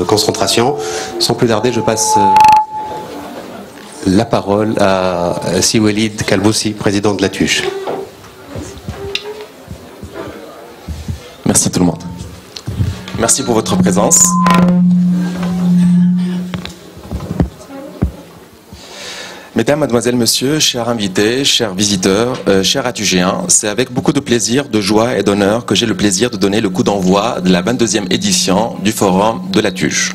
concentration. Sans plus tarder, je passe la parole à Siwelid Kalboussi, président de l'ATUJ. Merci tout le monde. Merci pour votre présence. Mesdames, Mademoiselles, Messieurs, chers invités, chers visiteurs, chers ATUGéens, c'est avec beaucoup de plaisir, de joie et d'honneur que j'ai le plaisir de donner le coup d'envoi de la 22e édition du Forum de l'ATUJ.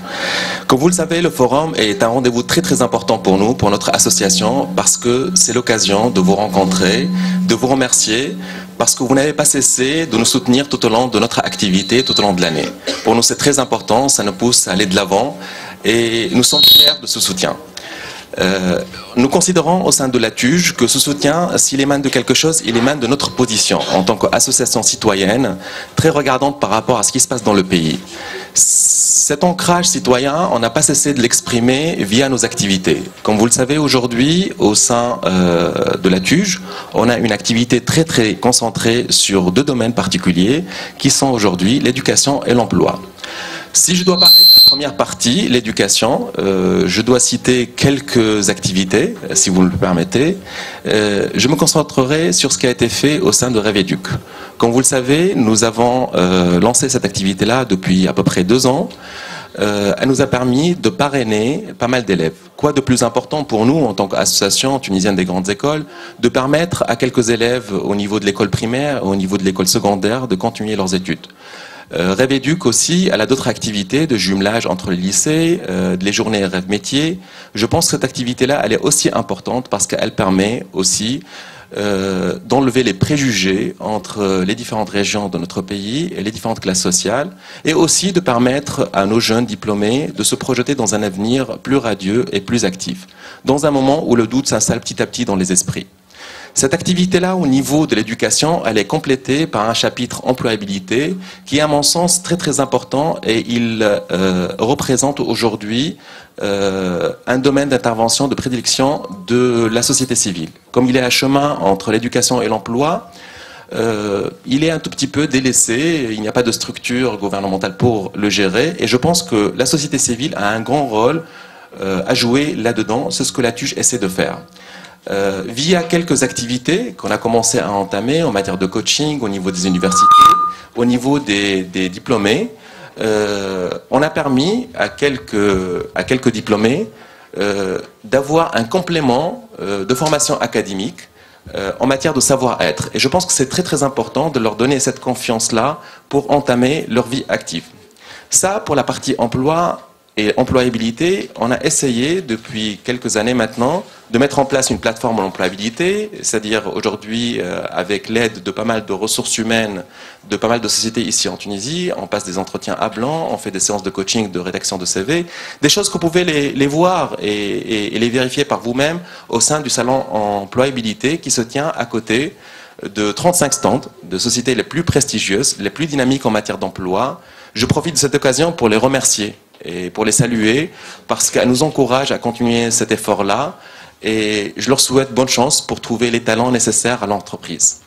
Comme vous le savez, le Forum est un rendez-vous très important pour nous, pour notre association, parce que c'est l'occasion de vous rencontrer, de vous remercier, parce que vous n'avez pas cessé de nous soutenir tout au long de notre activité, tout au long de l'année. Pour nous, c'est très important, ça nous pousse à aller de l'avant et nous sommes fiers de ce soutien. Nous considérons au sein de l'ATUJ que ce soutien, s'il émane de quelque chose, il émane de notre position en tant qu'association citoyenne, très regardante par rapport à ce qui se passe dans le pays. Cet ancrage citoyen, on n'a pas cessé de l'exprimer via nos activités. Comme vous le savez, aujourd'hui, au sein de l'ATUJ, on a une activité très concentrée sur deux domaines particuliers qui sont aujourd'hui l'éducation et l'emploi. Si je dois parler de la première partie, l'éducation, je dois citer quelques activités, si vous le permettez. Je me concentrerai sur ce qui a été fait au sein de Rêve-Éduc. Comme vous le savez, nous avons lancé cette activité-là depuis à peu près 2 ans. Elle nous a permis de parrainer pas mal d'élèves. Quoi de plus important pour nous, en tant qu'association tunisienne des grandes écoles, de permettre à quelques élèves au niveau de l'école primaire, au niveau de l'école secondaire, de continuer leurs études. Rêve-Éduc aussi, elle a d'autres activités de jumelage entre les lycées, les journées Rêve Métier. Je pense que cette activité-là, elle est aussi importante parce qu'elle permet aussi d'enlever les préjugés entre les différentes régions de notre pays et les différentes classes sociales, et aussi de permettre à nos jeunes diplômés de se projeter dans un avenir plus radieux et plus actif, dans un moment où le doute s'installe petit à petit dans les esprits. Cette activité-là, au niveau de l'éducation, elle est complétée par un chapitre employabilité qui est, à mon sens, très important, et il représente aujourd'hui un domaine d'intervention, de prédilection de la société civile. Comme il est à chemin entre l'éducation et l'emploi, il est un tout petit peu délaissé, il n'y a pas de structure gouvernementale pour le gérer, et je pense que la société civile a un grand rôle à jouer là-dedans. C'est ce que l'ATUJ essaie de faire. Via quelques activités qu'on a commencé à entamer en matière de coaching au niveau des universités, au niveau des diplômés, on a permis à quelques diplômés d'avoir un complément de formation académique en matière de savoir-être. Et je pense que c'est très important de leur donner cette confiance-là pour entamer leur vie active. Ça, pour la partie emploi et employabilité, on a essayé depuis quelques années maintenant de mettre en place une plateforme d'employabilité, c'est-à-dire aujourd'hui avec l'aide de pas mal de ressources humaines, de pas mal de sociétés ici en Tunisie, on passe des entretiens à blanc, on fait des séances de coaching, de rédaction de CV, des choses que vous pouvez les voir et les vérifier par vous-même au sein du salon employabilité qui se tient à côté de 35 stands de sociétés les plus prestigieuses, les plus dynamiques en matière d'emploi. Je profite de cette occasion pour les remercier et pour les saluer parce qu'elles nous encouragent à continuer cet effort-là, et je leur souhaite bonne chance pour trouver les talents nécessaires à l'entreprise.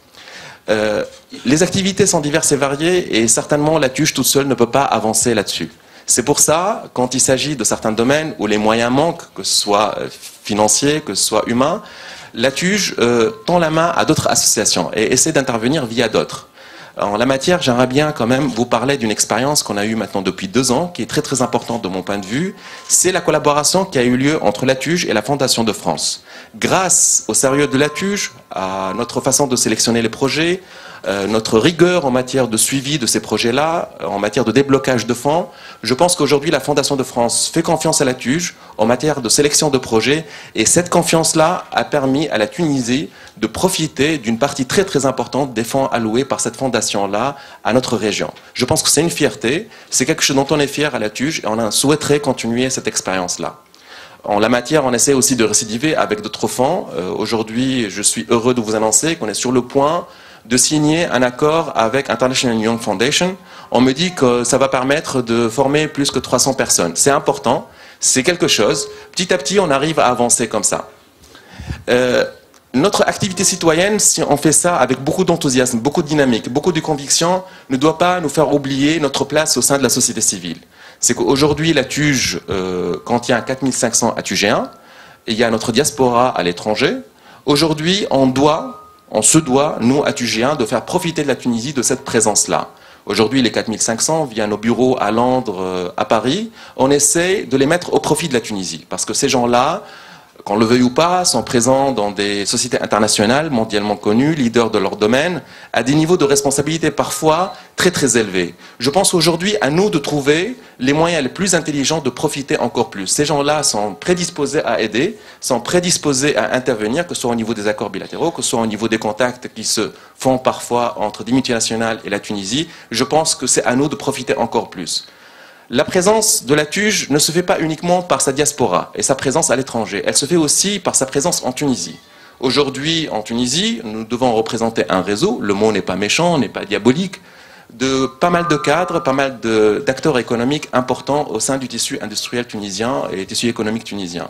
Les activités sont diverses et variées, et certainement l'ATUJ toute seule ne peut pas avancer là-dessus. C'est pour ça, quand il s'agit de certains domaines où les moyens manquent, que ce soit financiers, que ce soit humains, l'ATUJ tend la main à d'autres associations et essaie d'intervenir via d'autres. En la matière, j'aimerais bien quand même vous parler d'une expérience qu'on a eue maintenant depuis 2 ans, qui est très importante de mon point de vue. C'est la collaboration qui a eu lieu entre l'ATUJ et la Fondation de France. Grâce au sérieux de l'ATUJ, à notre façon de sélectionner les projets, notre rigueur en matière de suivi de ces projets-là, en matière de déblocage de fonds, je pense qu'aujourd'hui la Fondation de France fait confiance à l'ATUJ en matière de sélection de projets, et cette confiance-là a permis à la Tunisie de profiter d'une partie très importante des fonds alloués par cette fondation-là à notre région. Je pense que c'est une fierté, c'est quelque chose dont on est fier à l'ATUJ, et on souhaiterait continuer cette expérience-là. En la matière, on essaie aussi de récidiver avec d'autres fonds. Aujourd'hui, je suis heureux de vous annoncer qu'on est sur le point de signer un accord avec International Young Foundation. On me dit que ça va permettre de former plus que 300 personnes. C'est important, c'est quelque chose. Petit à petit, on arrive à avancer comme ça. Notre activité citoyenne, si on fait ça avec beaucoup d'enthousiasme, beaucoup de dynamique, beaucoup de conviction, ne doit pas nous faire oublier notre place au sein de la société civile. C'est qu'aujourd'hui, la TUJ contient 4500 Atugéens, et il y a notre diaspora à l'étranger. Aujourd'hui, on se doit, nous, Atugéens, de faire profiter de la Tunisie de cette présence-là. Aujourd'hui, les 4500 viennent nos bureaux à Londres, à Paris. On essaie de les mettre au profit de la Tunisie. Parce que ces gens-là, qu'on le veuille ou pas, sont présents dans des sociétés internationales, mondialement connues, leaders de leur domaine, à des niveaux de responsabilité parfois très très élevés. Je pense aujourd'hui à nous de trouver les moyens les plus intelligents de profiter encore plus. Ces gens-là sont prédisposés à aider, sont prédisposés à intervenir, que ce soit au niveau des accords bilatéraux, que ce soit au niveau des contacts qui se font parfois entre des multinationales et la Tunisie. Je pense que c'est à nous de profiter encore plus. La présence de la TUJ ne se fait pas uniquement par sa diaspora et sa présence à l'étranger, elle se fait aussi par sa présence en Tunisie. Aujourd'hui, en Tunisie, nous devons représenter un réseau, le mot n'est pas méchant, n'est pas diabolique, de pas mal de cadres, pas mal d'acteurs économiques importants au sein du tissu industriel tunisien et tissu économique tunisien.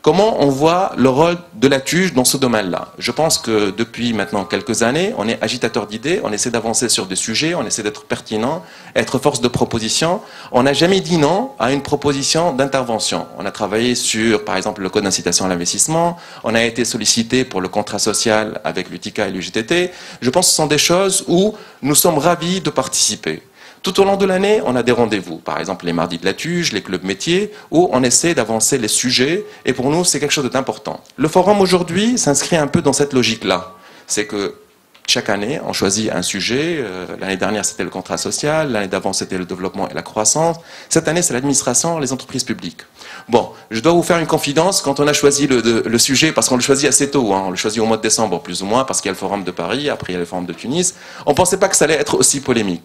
Comment on voit le rôle de la TUJ dans ce domaine-là? Je pense que depuis maintenant quelques années, on est agitateur d'idées, on essaie d'avancer sur des sujets, on essaie d'être pertinent, être force de proposition. On n'a jamais dit non à une proposition d'intervention. On a travaillé sur, par exemple, le code d'incitation à l'investissement, on a été sollicité pour le contrat social avec l'UTICA et l'UGTT. Je pense que ce sont des choses où nous sommes ravis de participer. Tout au long de l'année, on a des rendez-vous, par exemple les mardis de la TUJ, les clubs métiers, où on essaie d'avancer les sujets, et pour nous, c'est quelque chose d'important. Le forum aujourd'hui s'inscrit un peu dans cette logique-là. C'est que chaque année, on choisit un sujet. L'année dernière, c'était le contrat social. L'année d'avant, c'était le développement et la croissance. Cette année, c'est l'administration, les entreprises publiques. Bon, je dois vous faire une confidence. Quand on a choisi le sujet, parce qu'on le choisit assez tôt, hein, on le choisit au mois de décembre, plus ou moins, parce qu'il y a le forum de Paris, après il y a le forum de Tunis, on ne pensait pas que ça allait être aussi polémique.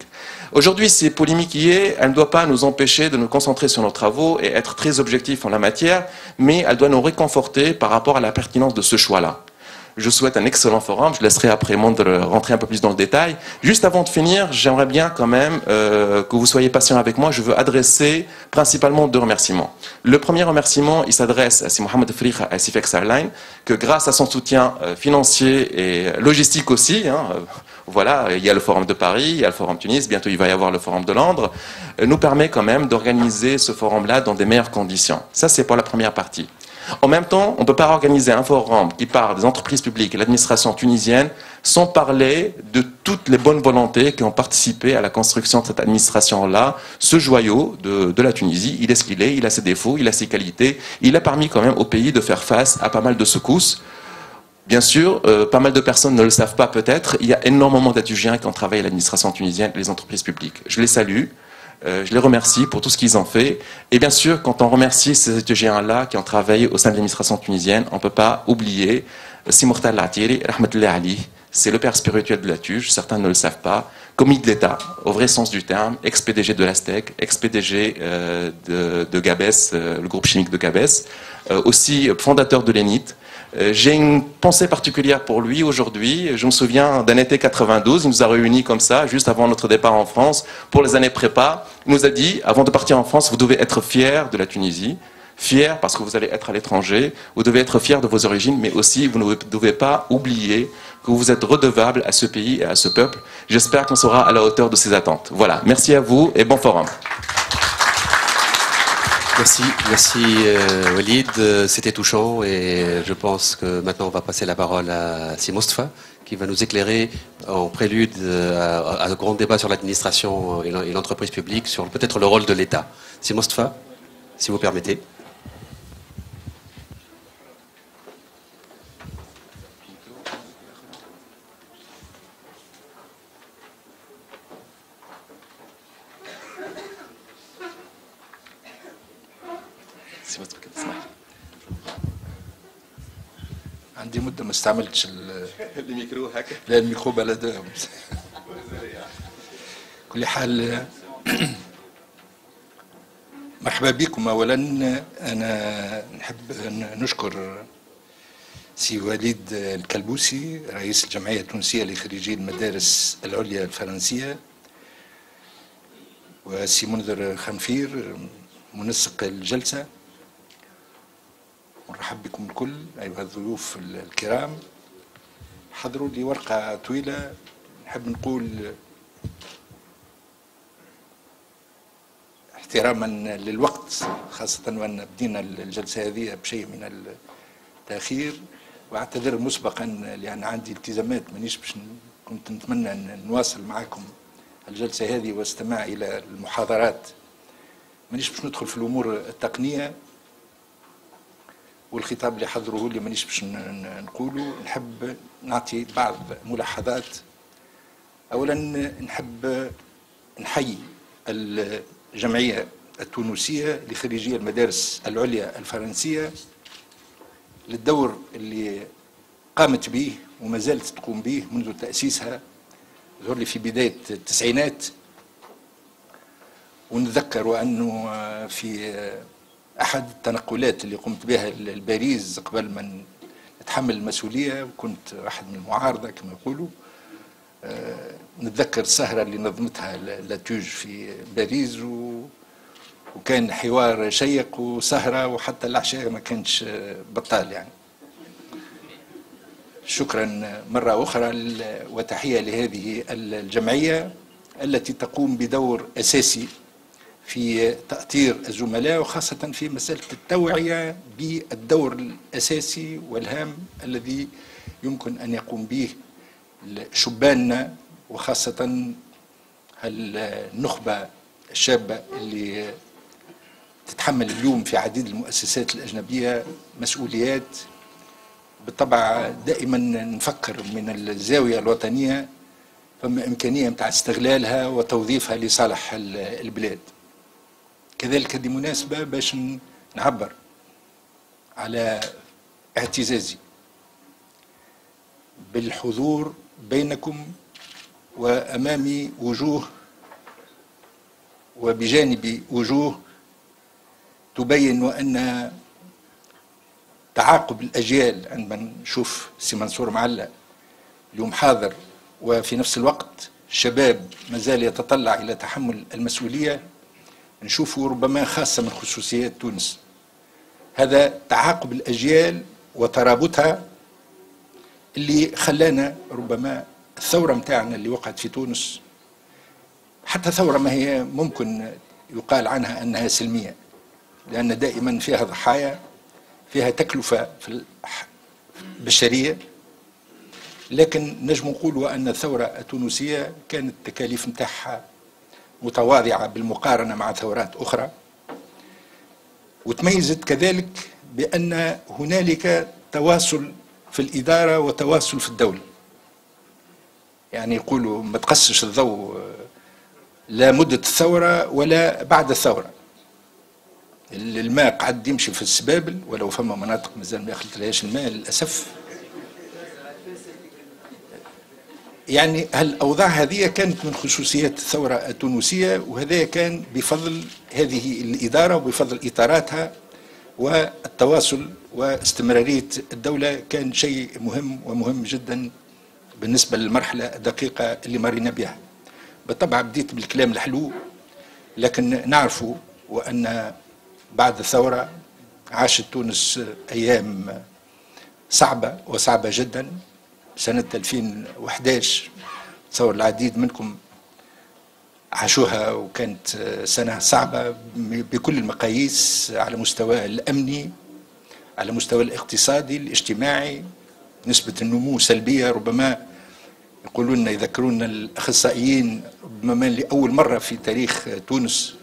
Aujourd'hui, si polémique y est, elle ne doit pas nous empêcher de nous concentrer sur nos travaux et être très objectifs en la matière, mais elle doit nous réconforter par rapport à la pertinence de ce choix-là. Je souhaite un excellent forum. Je laisserai après Mondre rentrer un peu plus dans le détail. Juste avant de finir, j'aimerais bien quand même que vous soyez patient avec moi. Je veux adresser principalement 2 remerciements. Le premier remerciement, il s'adresse à Mohamed Frikha à Sifex Airlines, que grâce à son soutien financier et logistique aussi, voilà, il y a le forum de Paris, il y a le forum Tunis, bientôt il va y avoir le forum de Londres, nous permet quand même d'organiser ce forum-là dans des meilleures conditions. Ça, c'est pour la première partie. En même temps, on ne peut pas organiser un forum qui parle des entreprises publiques et de l'administration tunisienne sans parler de toutes les bonnes volontés qui ont participé à la construction de cette administration-là. Ce joyau de la Tunisie, il est ce qu'il est, il a ses défauts, il a ses qualités, il a permis quand même au pays de faire face à pas mal de secousses. Bien sûr, pas mal de personnes ne le savent pas peut-être, il y a énormément d'Atugéens qui ont travaillé à l'administration tunisienne et les entreprises publiques. Je les salue. Je les remercie pour tout ce qu'ils ont fait. Et bien sûr, quand on remercie ces étudiants-là qui ont travaillé au sein de l'administration tunisienne, on ne peut pas oublier Simurtal Latiri, Rahmatullahi Ali. C'est le père spirituel de la TUJ, certains ne le savent pas. Commis de l'État, au vrai sens du terme, ex-PDG de l'Astec, ex-PDG de Gabès, le groupe chimique de Gabès, aussi fondateur de l'ENIT. J'ai une pensée particulière pour lui aujourd'hui. Je me souviens d'un été 92, il nous a réunis comme ça, juste avant notre départ en France, pour les années prépa. Il nous a dit, avant de partir en France, vous devez être fiers de la Tunisie, fiers parce que vous allez être à l'étranger, vous devez être fiers de vos origines, mais aussi vous ne devez pas oublier que vous êtes redevable à ce pays et à ce peuple. J'espère qu'on sera à la hauteur de ces attentes. Voilà, merci à vous et bon forum. Merci Walid, c'était touchant et je pense que maintenant on va passer la parole à Simostfa qui va nous éclairer en prélude à un grand débat sur l'administration et l'entreprise publique, sur peut-être le rôle de l'État. Simostfa, si vous permettez. عندي مدة ما استعملتش الميكرو هكا. لا الميكرو بلده. كل حال مرحبا بكم. أولا أنا نحب نشكر سي وليد الكلبوسي رئيس الجمعية التونسية لخريجي المدارس العليا الفرنسية، وسي منذر خنفير منسق الجلسة. مرحب بكم الكل أيها الضيوف الكرام. حضروا لي ورقة طويلة نحب نقول احتراما للوقت، خاصة وأن بدينا الجلسة هذه بشيء من التأخير، واعتذر مسبقا لأن عندي التزامات مانيش باش كنت نتمنى أن نواصل معكم الجلسة هذه واستماع إلى المحاضرات. مانيش باش ندخل في الأمور التقنية والخطاب اللي حضروه اللي مانيش باش نقوله. نحب نعطي بعض ملاحظات. أولا نحب نحيي الجمعية التونسية لخريجي المدارس العليا الفرنسية للدور اللي قامت به وما زالت تقوم به منذ تأسيسها، ظهر لي في بداية التسعينات. ونتذكر وأنه في أحد التنقلات اللي قمت بها لباريس قبل ما نتحمل المسؤولية، وكنت واحد من المعارضة كما يقولوا، نتذكر السهرة اللي نظمتها لاتوج في باريس، وكان حوار شيق وسهرة، وحتى العشاء ما كانش بطال يعني. شكرا مرة أخرى وتحية لهذه الجمعية التي تقوم بدور أساسي في تأطير الزملاء، وخاصة في مسألة التوعية بالدور الأساسي والهام الذي يمكن أن يقوم به شباننا، وخاصة النخبة الشابة اللي تتحمل اليوم في عديد المؤسسات الأجنبية مسؤوليات. بالطبع دائما نفكر من الزاوية الوطنية فما إمكانية متاع استغلالها وتوظيفها لصالح البلاد. كذلك هذه مناسبة باش نعبر على اعتزازي بالحضور بينكم وأمامي وجوه وبجانب وجوه تبين وأن تعاقب الأجيال، عندما نشوف سي منصور معلّة اليوم حاضر وفي نفس الوقت الشباب مازال يتطلع إلى تحمل المسؤولية، نشوفه ربما خاصة من خصوصيات تونس. هذا تعاقب الأجيال وترابطها اللي خلانا ربما الثورة متاعنا اللي وقعت في تونس، حتى ثورة ما هي ممكن يقال عنها أنها سلمية، لأن دائما فيها ضحايا، فيها تكلفة في البشرية، لكن نجم نقولوا أن الثورة التونسية كانت التكاليف متاعها متواضعة بالمقارنة مع ثورات أخرى، وتميزت كذلك بأن هنالك تواصل في الإدارة وتواصل في الدولة. يعني يقولوا ما تقصش الضوء لا مدة الثورة ولا بعد الثورة. الماء قعد يمشي في السبابل، ولو فما مناطق مازال ما يخلطلهاش الماء للأسف. يعني هالأوضاع هذه كانت من خصوصيات الثورة التونسية، وهذا كان بفضل هذه الإدارة وبفضل إطاراتها والتواصل واستمرارية الدولة. كان شيء مهم ومهم جدا بالنسبة للمرحلة الدقيقة اللي مرينا بها. بالطبع بديت بالكلام الحلو، لكن نعرفوا وأن بعد الثورة عاشت تونس أيام صعبة وصعبة جدا. سنة 2011 تصور العديد منكم عاشوها، وكانت سنة صعبة بكل المقاييس، على مستوى الأمني، على مستوى الاقتصادي، الاجتماعي. نسبة النمو سلبية، ربما يقولون يذكرون الأخصائيين ربما لأول مرة في تاريخ تونس.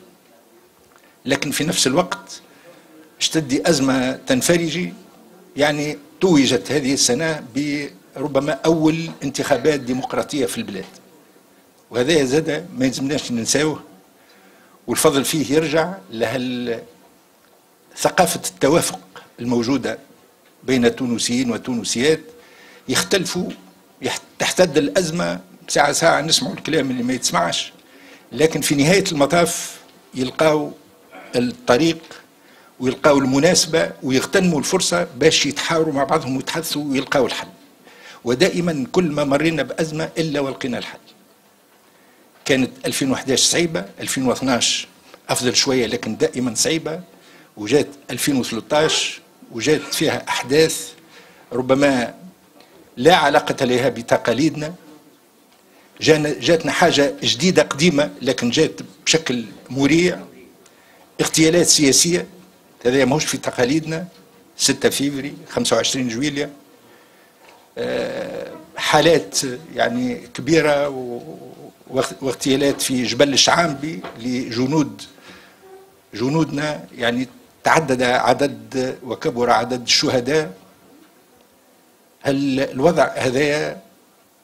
لكن في نفس الوقت اشتد أزمة تنفرجي، يعني توجت هذه السنة بربما أول انتخابات ديمقراطية في البلاد، وهذا زاد ما يلزمناش ننساوه، والفضل فيه يرجع ثقافة التوافق الموجودة بين التونسيين والتونسيات. يختلفوا، تحتد الأزمة ساعة ساعة نسمعوا الكلام اللي ما يتسمعش، لكن في نهاية المطاف يلقاو الطريق ويلقاو المناسبة ويغتنموا الفرصة باش يتحاوروا مع بعضهم ويتحدثوا ويلقاو الحل. ودائما كل ما مرينا بأزمة إلا ولقينا الحل. كانت 2011 صعيبة، 2012 أفضل شوية لكن دائما صعيبة، وجات 2013 وجات فيها أحداث ربما لا علاقة لها بتقاليدنا. جاتنا حاجة جديدة قديمة لكن جات بشكل مريع، اغتيالات سياسية، هذا ماهوش في تقاليدنا. 6 فيفري، 25 جويلية، حالات يعني كبيرة واغتيالات في جبل الشعامبي جنودنا، يعني تعدد عدد وكبر عدد الشهداء. الوضع هذا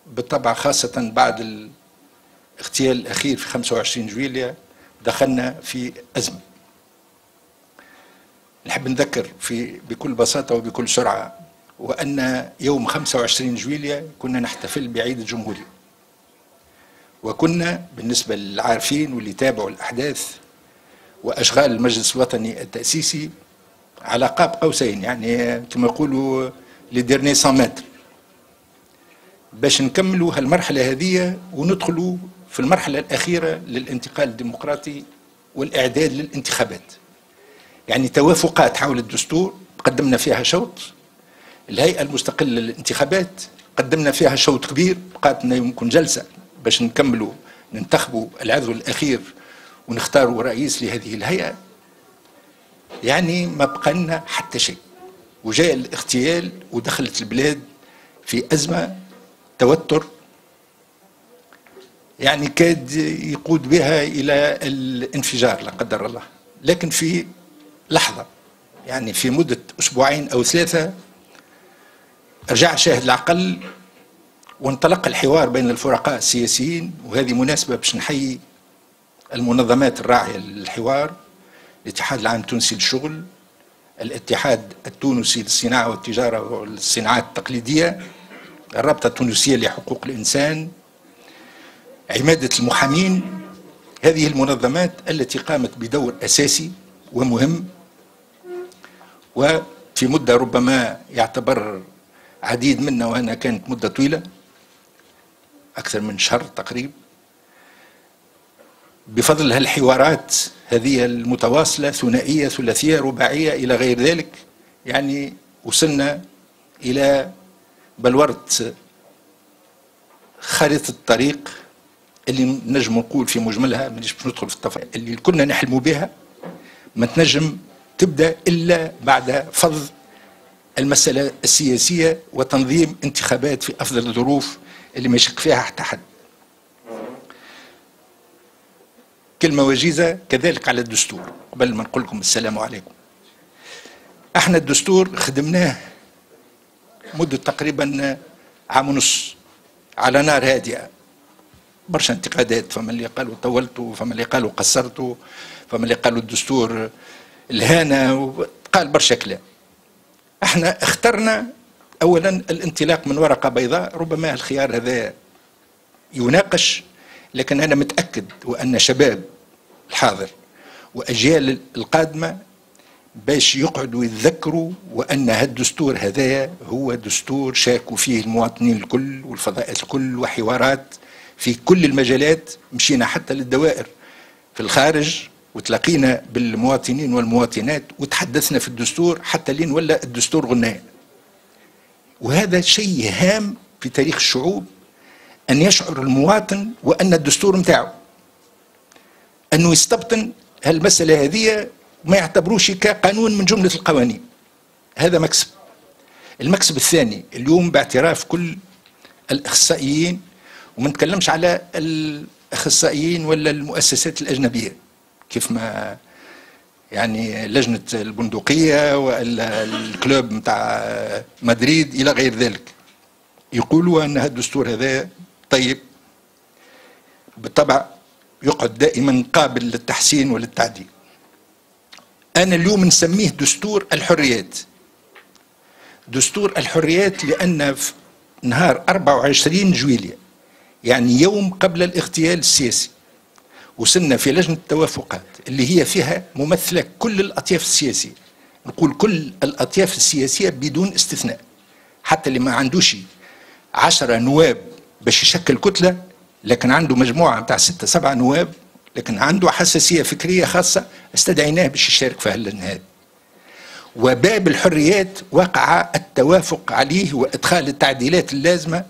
بالطبع خاصة بعد الاغتيال الأخير في 25 جويلية دخلنا في أزمة. نحب نذكر بكل بساطة وبكل سرعة وأن يوم 25 جويلية كنا نحتفل بعيد الجمهورية، وكنا بالنسبة للعارفين واللي تابعوا الأحداث وأشغال المجلس الوطني التأسيسي على قاب قوسين، يعني كما يقولوا لي ديرني 100 متر، باش نكملوا هالمرحلة هذه وندخلوا في المرحلة الأخيرة للانتقال الديمقراطي والإعداد للانتخابات. يعني توافقات حول الدستور قدمنا فيها شوط، الهيئة المستقلة للانتخابات قدمنا فيها شوط كبير، بقات لنا يمكن جلسة باش نكملوا ننتخبوا العضو الأخير ونختاروا رئيس لهذه الهيئة. يعني ما بقى لنا حتى شيء، وجاء الاغتيال ودخلت البلاد في أزمة توتر يعني كاد يقود بها إلى الانفجار لا قدر الله. لكن في لحظة، يعني في مدة أسبوعين أو 3، رجع شاهد العقل وانطلق الحوار بين الفرقاء السياسيين. وهذه مناسبة باش نحيي المنظمات الراعية للحوار: الاتحاد العام التونسي للشغل، الاتحاد التونسي للصناعة والتجارة والصناعات التقليدية، الرابطة التونسية لحقوق الإنسان، عمادة المحامين. هذه المنظمات التي قامت بدور أساسي ومهم، وفي مدة ربما يعتبر عديد منا وأنا كانت مدة طويلة أكثر من شهر تقريبا، بفضل هالحوارات هذه المتواصلة، ثنائية ثلاثية رباعية إلى غير ذلك، يعني وصلنا إلى بلورة خارطة الطريق اللي نجم نقول في مجملها، مانيش باش ندخل في التفاصيل، اللي كنا نحلموا بها ما تنجم تبدأ إلا بعد فض المسألة السياسية وتنظيم انتخابات في أفضل الظروف اللي ما يشك فيها حتى حد. كلمة وجيزة كذلك على الدستور قبل ما نقول لكم السلام عليكم. احنا الدستور خدمناه مدة تقريبا عام ونص على نار هادئة، برشا انتقادات، فما اللي قالوا طولتوا، فما اللي قالوا قصرتوا، فما اللي قالوا الدستور الهانة، قال برشا كلام. احنا اخترنا اولا الانطلاق من ورقة بيضاء، ربما الخيار هذا يناقش، لكن انا متأكد وان شباب الحاضر واجيال القادمة باش يقعدوا يتذكروا وان هالدستور هذا هو دستور شاركوا فيه المواطنين الكل والفضائيات الكل، وحوارات في كل المجالات، مشينا حتى للدوائر في الخارج وتلاقينا بالمواطنين والمواطنات وتحدثنا في الدستور حتى لين ولا الدستور غناه. وهذا شيء هام في تاريخ الشعوب، أن يشعر المواطن وأن الدستور متاعه، أنه يستبطن هالمسألة هذه ما يعتبروش كقانون من جملة القوانين. هذا مكسب. المكسب الثاني اليوم باعتراف كل الأخصائيين، وما نتكلمش على الأخصائيين ولا المؤسسات الأجنبية كيف ما يعني لجنة البندقية والكلوب متاع مدريد إلى غير ذلك، يقولوا أن الدستور هذا طيب بالطبع يقعد دائما قابل للتحسين وللتعديل. أنا اليوم نسميه دستور الحريات. دستور الحريات لأن في نهار 24 جويلية، يعني يوم قبل الاغتيال السياسي، وصلنا في لجنة التوافقات اللي هي فيها ممثلة كل الأطياف السياسية، نقول كل الأطياف السياسية بدون استثناء، حتى اللي ما عندوش 10 نواب باش يشكل كتلة، لكن عنده مجموعة بتاع 6 7 نواب، لكن عنده حساسية فكرية خاصة، استدعيناه باش يشارك في هاللجنة هذه. وباب الحريات وقع التوافق عليه وإدخال التعديلات اللازمة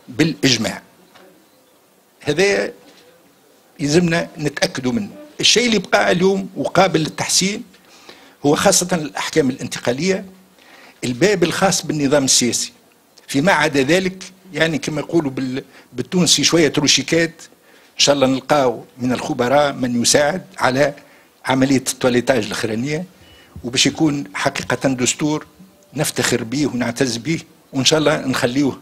بالإجماع. هذا يلزمنا نتأكدوا منه. الشيء اللي بقى اليوم وقابل للتحسين هو خاصة الأحكام الانتقالية، الباب الخاص بالنظام السياسي. فيما عدا ذلك يعني كما يقولوا بالتونسي شوية روشيكات، إن شاء الله نلقاو من الخبراء من يساعد على عملية التواليتاج الأخرانية، وباش يكون حقيقة دستور نفتخر به ونعتز به، وإن شاء الله نخليوه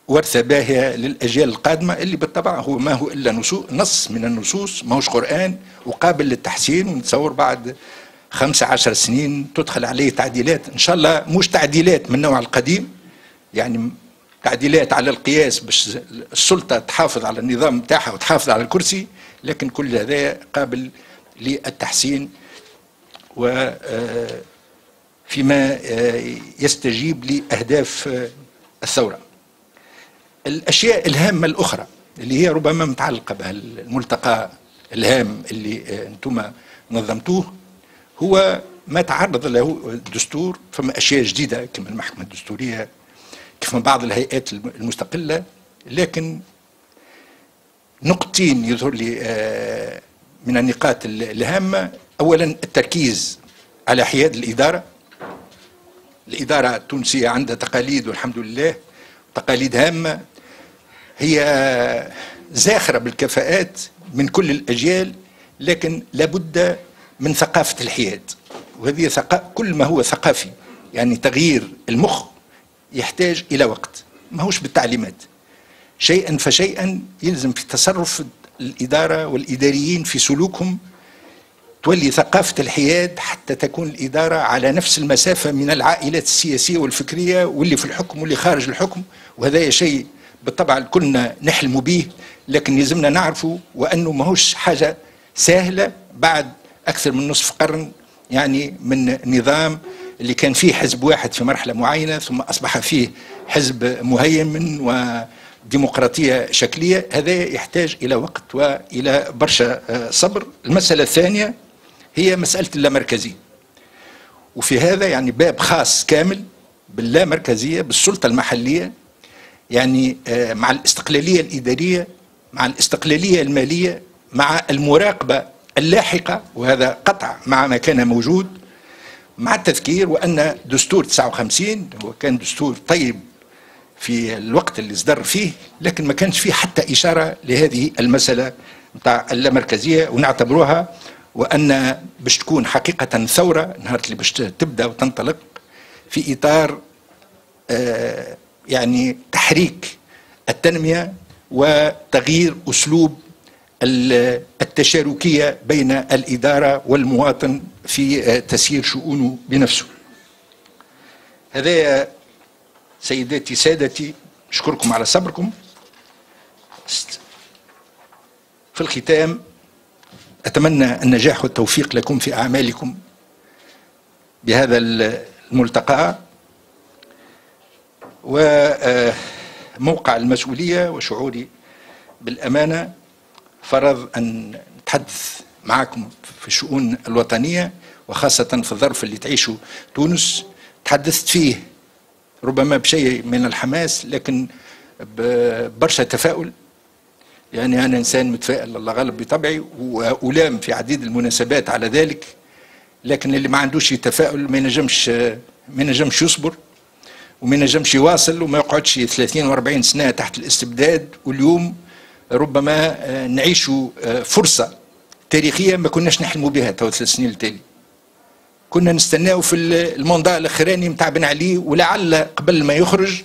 ورثة باهية للأجيال القادمة، اللي بالطبع هو ما هو إلا نص من النصوص، ما هوش قرآن، وقابل للتحسين. ونتصور بعد 15 سنين تدخل عليه تعديلات إن شاء الله، مش تعديلات من النوع القديم، يعني تعديلات على القياس باش السلطة تحافظ على النظام بتاعها وتحافظ على الكرسي، لكن كل هذا قابل للتحسين وفيما يستجيب لأهداف الثورة. الأشياء الهامة الأخرى اللي هي ربما متعلقة بالملتقى الهام اللي أنتم نظمتوه هو ما تعرض له الدستور. فما أشياء جديدة كما المحكمة الدستورية، كما بعض الهيئات المستقلة، لكن نقطتين يظهر لي من النقاط الهامة. أولا التركيز على حياد الإدارة. الإدارة التونسية عندها تقاليد والحمد لله، تقاليد هامة هي زاخرة بالكفاءات من كل الأجيال، لكن لابد من ثقافة الحياد. وهذه كل ما هو ثقافي، يعني تغيير المخ يحتاج إلى وقت، ما هوش بالتعليمات، شيئا فشيئا يلزم في تصرف الإدارة والإداريين في سلوكهم تولي ثقافة الحياد، حتى تكون الإدارة على نفس المسافة من العائلات السياسية والفكرية واللي في الحكم واللي خارج الحكم. وهذا شيء بالطبع كلنا نحلم به، لكن يلزمنا نعرفه وأنه ما هوش حاجة سهلة بعد أكثر من نصف قرن يعني من نظام اللي كان فيه حزب واحد في مرحلة معينة، ثم أصبح فيه حزب مهيمن وديمقراطية شكلية. هذا يحتاج إلى وقت وإلى برشا صبر. المسألة الثانية هي مسألة اللامركزية، وفي هذا يعني باب خاص كامل باللامركزية، بالسلطة المحلية، يعني مع الاستقلالية الإدارية، مع الاستقلالية المالية، مع المراقبة اللاحقة، وهذا قطع مع ما كان موجود، مع التذكير وأن دستور 59 هو كان دستور طيب في الوقت اللي صدر فيه، لكن ما كانش فيه حتى إشارة لهذه المسألة نتاع اللامركزية. ونعتبروها وأن باش تكون حقيقة ثورة نهار اللي باش تبدأ وتنطلق في إطار يعني تحريك التنمية وتغيير أسلوب التشاركية بين الإدارة والمواطن في تسيير شؤونه بنفسه. هذا سيداتي سادتي، أشكركم على صبركم. في الختام أتمنى النجاح والتوفيق لكم في أعمالكم بهذا الملتقى، وموقع المسؤولية وشعوري بالأمانة فرض أن نتحدث معكم في الشؤون الوطنية، وخاصة في الظرف اللي تعيشه تونس. تحدثت فيه ربما بشيء من الحماس، لكن ببرشا تفاؤل. يعني أنا إنسان متفائل الله غالب بطبعي، وألام في عديد المناسبات على ذلك، لكن اللي ما عندوش تفاؤل ما ينجمش يصبر، وما ينجمش يواصل، وما يقعدش 30 و40 سنة تحت الاستبداد. واليوم ربما نعيشوا فرصة تاريخية ما كناش نحلموا بها تو 3 سنين التالي. كنا نستناو في الموندال الاخراني متاع بن علي، ولعل قبل ما يخرج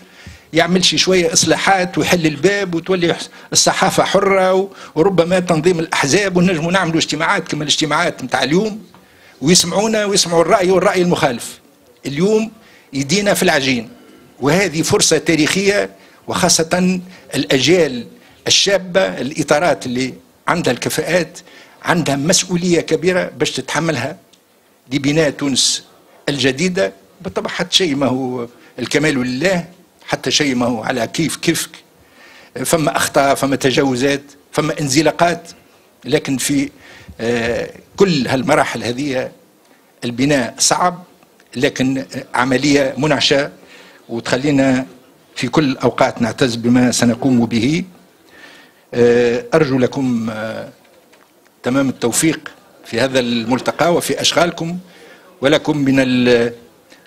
يعمل شوية إصلاحات ويحل الباب وتولي الصحافة حرة، وربما تنظيم الأحزاب، ونجموا نعملوا اجتماعات كما الاجتماعات متاع اليوم، ويسمعونا ويسمعوا الرأي والرأي المخالف. اليوم يدينا في العجين، وهذه فرصة تاريخية، وخاصة الأجيال الشابة الإطارات اللي عندها الكفاءات عندها مسؤولية كبيرة باش تتحملها لبناء تونس الجديدة. بالطبع حتى شيء ما هو الكمال لله، حتى شيء ما هو على كيفك، فما أخطاء، فما تجاوزات، فما انزلاقات، لكن في كل هالمراحل هذه البناء صعب، لكن عملية منعشة، وتخلينا في كل الأوقات نعتز بما سنقوم به. أرجو لكم تمام التوفيق في هذا الملتقى وفي أشغالكم، ولكم من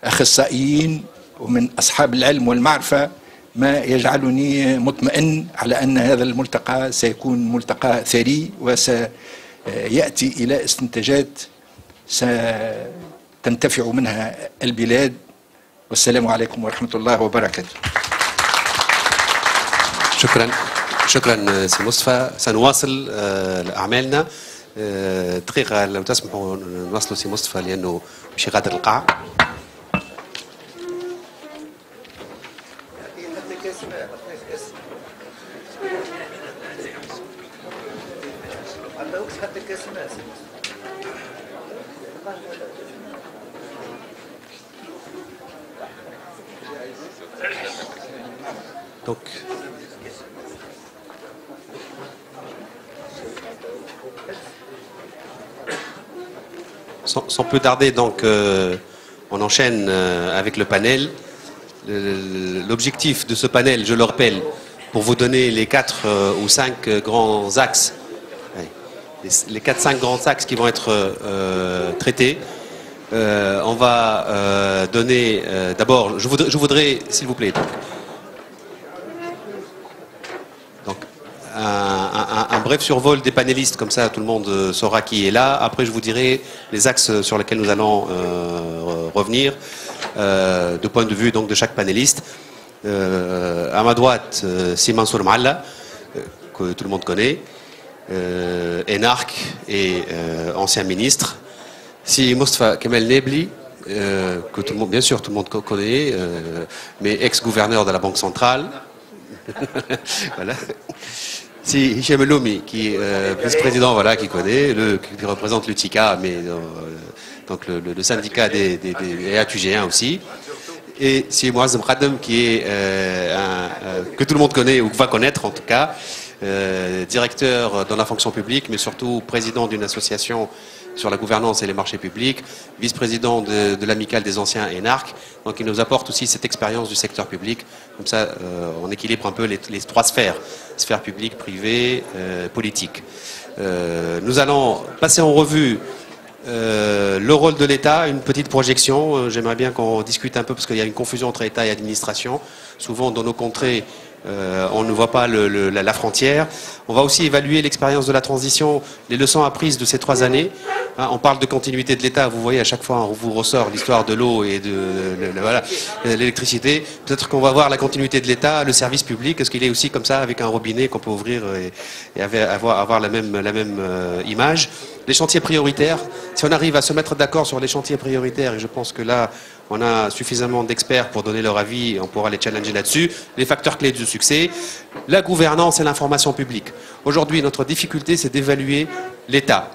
الأخصائيين ومن أصحاب العلم والمعرفة ما يجعلني مطمئن على أن هذا الملتقى سيكون ملتقى ثري وسيأتي إلى استنتاجات ستنتفع منها البلاد. والسلام عليكم ورحمة الله وبركاته. شكرا سي مصطفى. سنواصل أعمالنا. دقيقة لو تسمحوا نواصلوا سي مصطفى لأنه مش غادر القاعة. Donc, sans plus tarder, donc, on enchaîne avec le panel. L'objectif de ce panel, je le rappelle, pour vous donner les 4 ou 5 grands axes, les 4-5 grands axes qui vont être traités. On va donner d'abord, je voudrais s'il vous plaît, donc un bref survol des panélistes, comme ça tout le monde saura qui est là. Après je vous dirai les axes sur lesquels nous allons revenir de point de vue donc de chaque panéliste. À ma droite, c'est Mansour Malla, que tout le monde connaît, énarque et ancien ministre. Si Mostafa Kemal Nebli, que tout le monde, bien sûr, tout le monde connaît, mais ex-gouverneur de la Banque centrale. Voilà. Si Hichem Eloumi, qui est vice-président, voilà, qui connaît, qui représente l'UTICA, mais donc le syndicat des ATUGéens aussi. Et si Moazem Khadem, qui est que tout le monde connaît ou va connaître en tout cas, directeur dans la fonction publique, mais surtout président d'une association sur la gouvernance et les marchés publics, vice-président de l'amicale des anciens énarques. Donc il nous apporte aussi cette expérience du secteur public. Comme ça, on équilibre un peu les 3 sphères, sphère publique, privée, politique. Nous allons passer en revue le rôle de l'État, une petite projection. J'aimerais bien qu'on discute un peu, parce qu'il y a une confusion entre État et administration. Souvent, dans nos contrées, on ne voit pas la frontière. On va aussi évaluer l'expérience de la transition, les leçons apprises de ces 3 années. Hein, on parle de continuité de l'État. Vous voyez, à chaque fois, on vous ressort l'histoire de l'eau et de l'électricité. Peut-être qu'on va voir la continuité de l'État, le service public. Est-ce qu'il est aussi comme ça, avec un robinet qu'on peut ouvrir et avoir la même image. Les chantiers prioritaires. Si on arrive à se mettre d'accord sur les chantiers prioritaires, et je pense que là, on a suffisamment d'experts pour donner leur avis, on pourra les challenger là-dessus. Les facteurs clés du succès, la gouvernance et l'information publique. Aujourd'hui, notre difficulté, c'est d'évaluer l'État.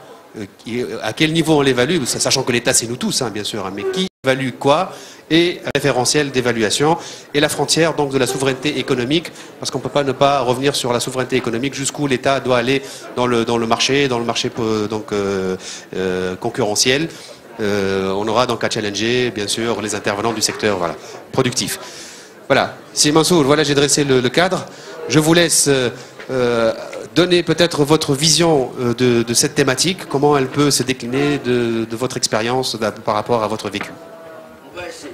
À quel niveau on l'évalue, sachant que l'État, c'est nous tous, hein, bien sûr, hein, mais qui évalue quoi, et un référentiel d'évaluation, et la frontière donc de la souveraineté économique, parce qu'on ne peut pas ne pas revenir sur la souveraineté économique, jusqu'où l'État doit aller dans le marché donc, concurrentiel. On aura donc à challenger, bien sûr, les intervenants du secteur productif. Voilà, si Mansour, voilà, j'ai dressé le cadre. Je vous laisse donner peut-être votre vision de cette thématique, comment elle peut se décliner de votre expérience par rapport à votre vécu. On va essayer.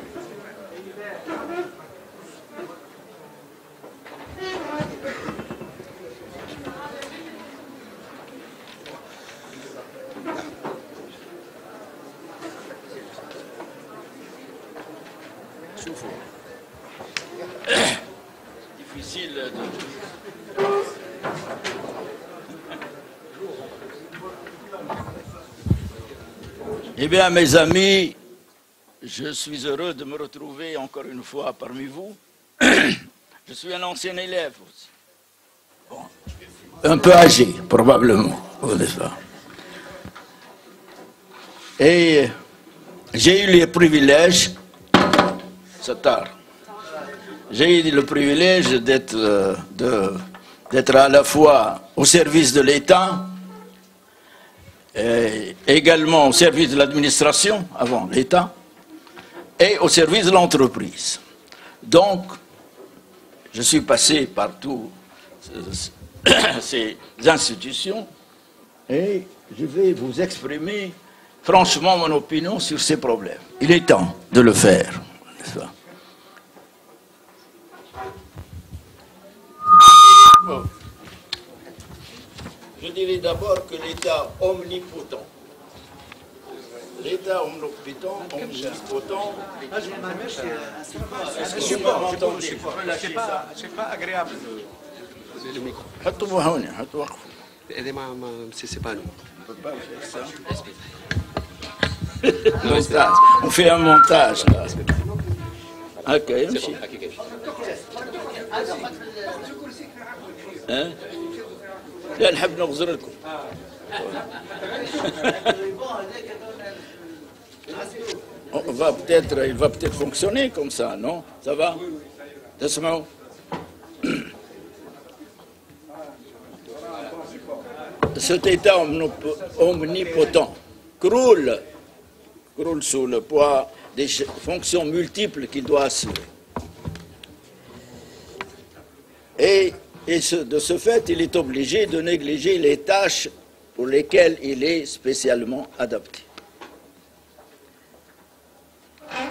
Difficile de... Eh bien, mes amis, je suis heureux de me retrouver encore une fois parmi vous. Je suis un ancien élève aussi. Bon, un peu âgé, probablement, n'est-ce pas? Et j'ai eu le privilège, c'est tard, j'ai eu le privilège d'être à la fois au service de l'État, également au service de l'administration, avant l'État, et au service de l'entreprise. Donc, je suis passé par toutes ces institutions et je vais vous exprimer franchement mon opinion sur ces problèmes. Il est temps de le faire, n'est-ce pas? Bon. Je dirais d'abord que l'État omnipotent, c'est pas agréable. حطوها هنا حطوا وقفوا. C'est pas nous. Montage. On fait un montage là. Ok, يمشي. ها؟ لا نحب نغزر لكم. Il va peut-être fonctionner comme ça, non? Ça va? تسمعوا؟ Cet État omnipotent croule sous le poids des fonctions multiples qu'il doit assurer. Et de ce fait, il est obligé de négliger les tâches pour lesquelles il est spécialement adapté.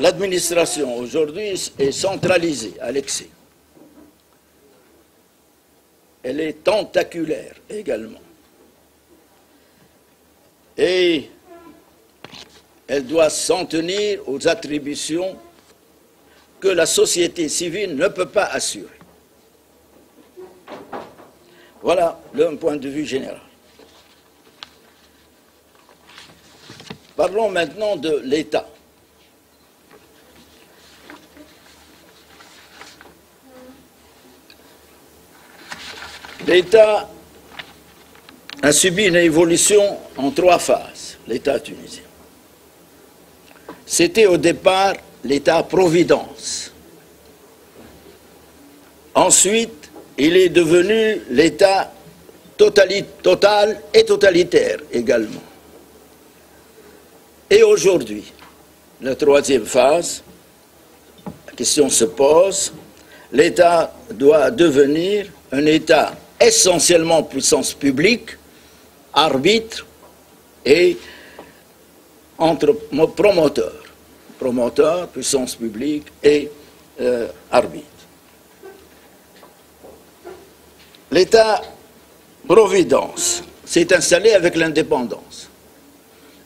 L'administration aujourd'hui est centralisée à l'excès. Elle est tentaculaire également. Et elle doit s'en tenir aux attributions que la société civile ne peut pas assurer. Voilà un point de vue général. Parlons maintenant de l'État. L'État a subi une évolution en 3 phases, l'État tunisien. C'était au départ l'État-providence. Ensuite, il est devenu l'État total et totalitaire également. Et aujourd'hui, la 3e phase, la question se pose, l'État doit devenir un État essentiellement puissance publique, arbitre et entre promoteur, puissance publique et arbitre. L'État-providence s'est installé avec l'indépendance.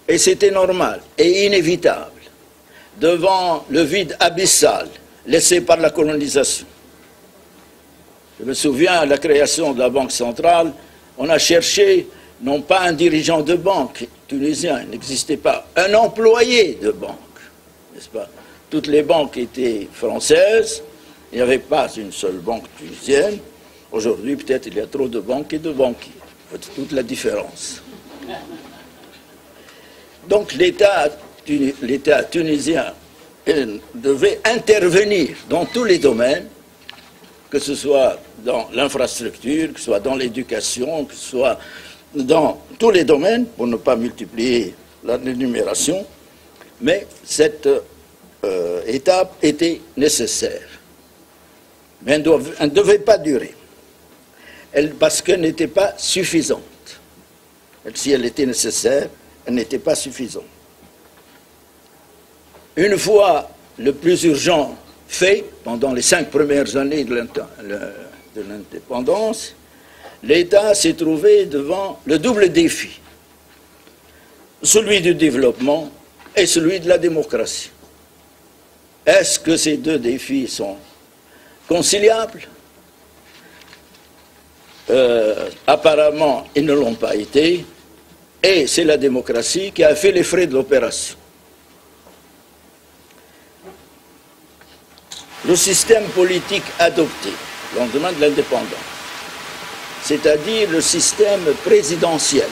Et c'était normal et inévitable devant le vide abyssal laissé par la colonisation. Je me souviens, à la création de la Banque centrale, on a cherché non pas un dirigeant de banque tunisien, il n'existait pas, un employé de banque, n'est-ce pas? Toutes les banques étaient françaises, il n'y avait pas une seule banque tunisienne. Aujourd'hui, peut-être, il y a trop de banques et de banquiers. C'est toute la différence. Donc l'État tunisien devait intervenir dans tous les domaines, que ce soit dans l'infrastructure, que ce soit dans l'éducation, que ce soit dans tous les domaines, pour ne pas multiplier l'énumération, mais cette étape était nécessaire. Mais elle ne devait pas durer, parce qu'elle n'était pas suffisante. Si elle était nécessaire, elle n'était pas suffisante. Une fois le plus urgent fait, pendant les 5 premières années de l'indépendance, l'État s'est trouvé devant le double défi, celui du développement et celui de la démocratie. Est-ce que ces 2 défis sont conciliables? Apparemment, ils ne l'ont pas été, et c'est la démocratie qui a fait les frais de l'opération. Le système politique adopté au lendemain de l'indépendance, c'est-à-dire le système présidentiel,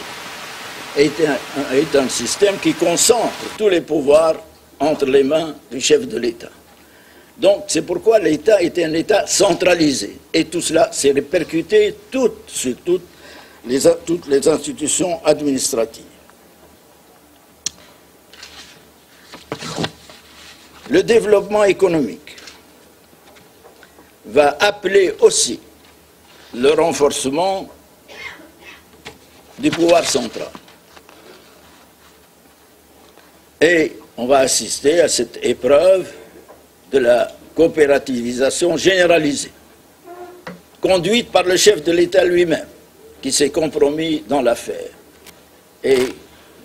est un système qui concentre tous les pouvoirs entre les mains du chef de l'État. Donc c'est pourquoi l'État était un État centralisé. Et tout cela s'est répercuté sur toutes les institutions administratives. Le développement économique va appeler aussi le renforcement du pouvoir central. Et on va assister à cette épreuve de la coopérativisation généralisée, conduite par le chef de l'État lui-même, qui s'est compromis dans l'affaire et